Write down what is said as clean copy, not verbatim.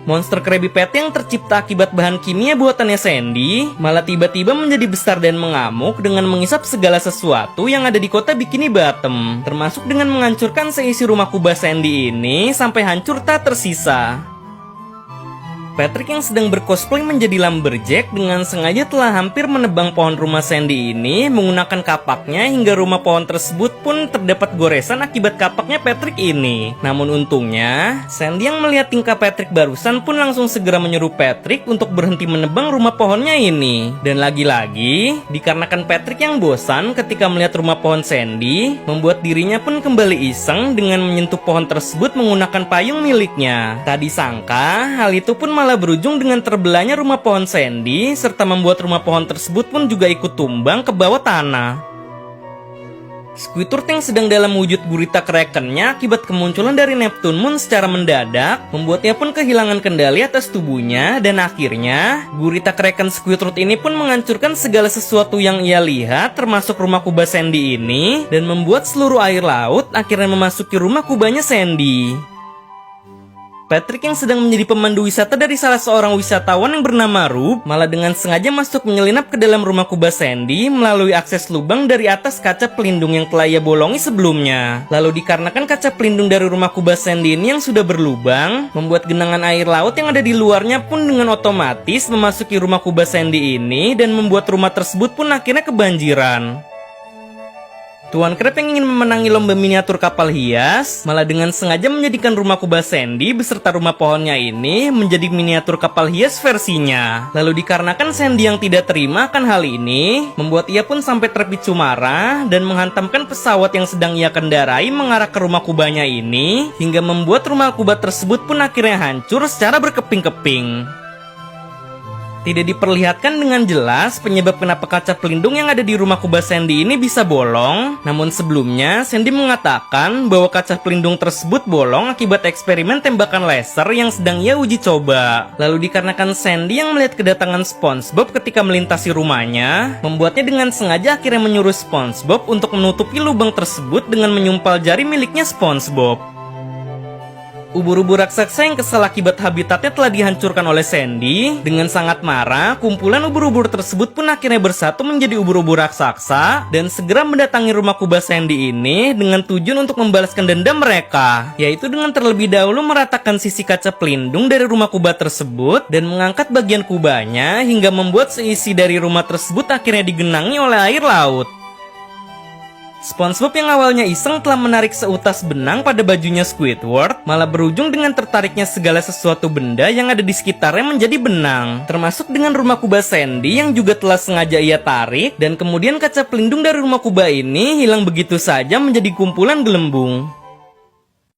Monster Krabby Patty yang tercipta akibat bahan kimia buatannya Sandy malah tiba-tiba menjadi besar dan mengamuk dengan mengisap segala sesuatu yang ada di kota Bikini Bottom, termasuk dengan menghancurkan seisi rumah kubah Sandy ini sampai hancur tak tersisa. Patrick yang sedang bercosplay menjadi Lumberjack dengan sengaja telah hampir menebang pohon rumah Sandy ini menggunakan kapaknya hingga rumah pohon tersebut pun terdapat goresan akibat kapaknya Patrick ini. Namun untungnya, Sandy yang melihat tingkah Patrick barusan pun langsung segera menyuruh Patrick untuk berhenti menebang rumah pohonnya ini. Dan lagi-lagi, dikarenakan Patrick yang bosan ketika melihat rumah pohon Sandy, membuat dirinya pun kembali iseng dengan menyentuh pohon tersebut menggunakan payung miliknya. Tak disangka, hal itu pun malah berujung dengan terbelahnya rumah pohon Sandy, serta membuat rumah pohon tersebut pun juga ikut tumbang ke bawah tanah. Squidward yang sedang dalam wujud gurita krakennya akibat kemunculan dari Neptune Moon secara mendadak, membuatnya pun kehilangan kendali atas tubuhnya, dan akhirnya gurita kraken Squidward ini pun menghancurkan segala sesuatu yang ia lihat, termasuk rumah kubah Sandy ini, dan membuat seluruh air laut akhirnya memasuki rumah kubahnya Sandy. Patrick yang sedang menjadi pemandu wisata dari salah seorang wisatawan yang bernama Rube malah dengan sengaja masuk menyelinap ke dalam rumah kubah Sandy melalui akses lubang dari atas kaca pelindung yang telah ia bolongi sebelumnya. Lalu dikarenakan kaca pelindung dari rumah kubah Sandy ini yang sudah berlubang, membuat genangan air laut yang ada di luarnya pun dengan otomatis memasuki rumah kubah Sandy ini dan membuat rumah tersebut pun akhirnya kebanjiran. Tuan Crab yang ingin memenangi lomba miniatur kapal hias malah dengan sengaja menjadikan rumah kubah Sandy beserta rumah pohonnya ini menjadi miniatur kapal hias versinya. Lalu dikarenakan Sandy yang tidak terima akan hal ini, membuat ia pun sampai terpicu marah dan menghantamkan pesawat yang sedang ia kendarai mengarah ke rumah kubahnya ini, hingga membuat rumah kubah tersebut pun akhirnya hancur secara berkeping-keping. Tidak diperlihatkan dengan jelas penyebab kenapa kaca pelindung yang ada di rumah kubah Sandy ini bisa bolong. Namun sebelumnya, Sandy mengatakan bahwa kaca pelindung tersebut bolong akibat eksperimen tembakan laser yang sedang ia uji coba. Lalu dikarenakan Sandy yang melihat kedatangan SpongeBob ketika melintasi rumahnya, membuatnya dengan sengaja akhirnya menyuruh SpongeBob untuk menutupi lubang tersebut dengan menyumpal jari miliknya SpongeBob. Ubur-ubur raksasa yang kesal akibat habitatnya telah dihancurkan oleh Sandy. Dengan sangat marah, kumpulan ubur-ubur tersebut pun akhirnya bersatu menjadi ubur-ubur raksasa dan segera mendatangi rumah kubah Sandy ini dengan tujuan untuk membalaskan dendam mereka, yaitu dengan terlebih dahulu meratakan sisi kaca pelindung dari rumah kubah tersebut dan mengangkat bagian kubahnya hingga membuat seisi dari rumah tersebut akhirnya digenangi oleh air laut. SpongeBob yang awalnya iseng telah menarik seutas benang pada bajunya Squidward, malah berujung dengan tertariknya segala sesuatu benda yang ada di sekitarnya menjadi benang, termasuk dengan rumah kubah Sandy yang juga telah sengaja ia tarik, dan kemudian kaca pelindung dari rumah kubah ini hilang begitu saja menjadi kumpulan gelembung.